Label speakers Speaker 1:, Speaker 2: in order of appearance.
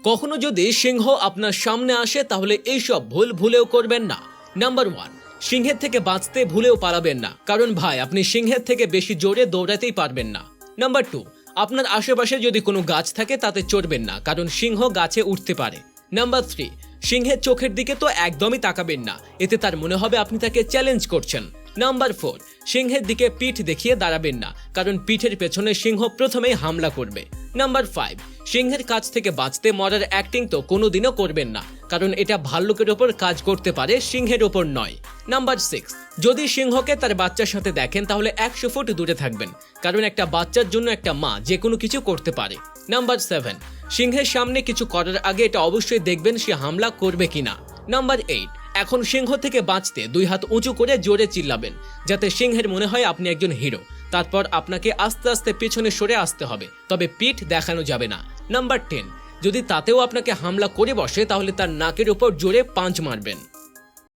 Speaker 1: কখনো যদি সিংহ আপনার সামনে আসে তাহলে এইসব ভুল ভুলেও করবেন না। নাম্বার 1, সিংহের থেকে বাঁচতে ভুলেও পালাবেন না, কারণ ভাই আপনি সিংহের থেকে বেশি জোরে দৌড়াতেই পারবেন না। নাম্বার 2, আপনার আশেপাশে যদি কোনো গাছ থাকে তাতে চড়বেন না, কারণ সিংহ গাছে উঠতে পারে। নাম্বার 3, সিংহের চোখের দিকে তো একদমই তাকাবেন না, এতে তার মনে হবে আপনি তাকে চ্যালেঞ্জ করছেন। নাম্বার 4, সিংহের দিকে পিঠ দেখিয়ে দাঁড়াবেন না, কারণ পিঠের পেছনে সিংহ প্রথমেই হামলা করবে। নাম্বার 5, সিংহের কাছ থেকে বাঁচতে মরার অ্যাক্টিং তো কোনোদিনও করবেন না, কারণ এটা ভাল্লুকের ওপর কাজ করতে পারে, সিংহের ওপর নয়। নাম্বার 6, যদি সিংহকে তার বাচ্চার সাথে দেখেন তাহলে 100 ফুট দূরে থাকবেন, কারণ একটা বাচ্চার জন্য একটা মা যে কোনো কিছু করতে পারে। নাম্বার 7, সিংহের সামনে কিছু করার আগে এটা অবশ্যই দেখবেন সে হামলা করবে কিনা। নাম্বার 8, এখন সিংহ থেকে বাঁচতে 2 হাত উঁচু করে জোরে চিল্লাবেন, যাতে সিংহের মনে হয় আপনি একজন হিরো। তারপর আপনাকে আস্তে আস্তে পেছনে সরে আসতে হবে, তবে পিঠ দেখানো যাবে না। নাম্বার 10, যদি তাতেও আপনাকে হামলা করে বসে তাহলে তার নাকের উপর জোরে পাঞ্চ মারবেন।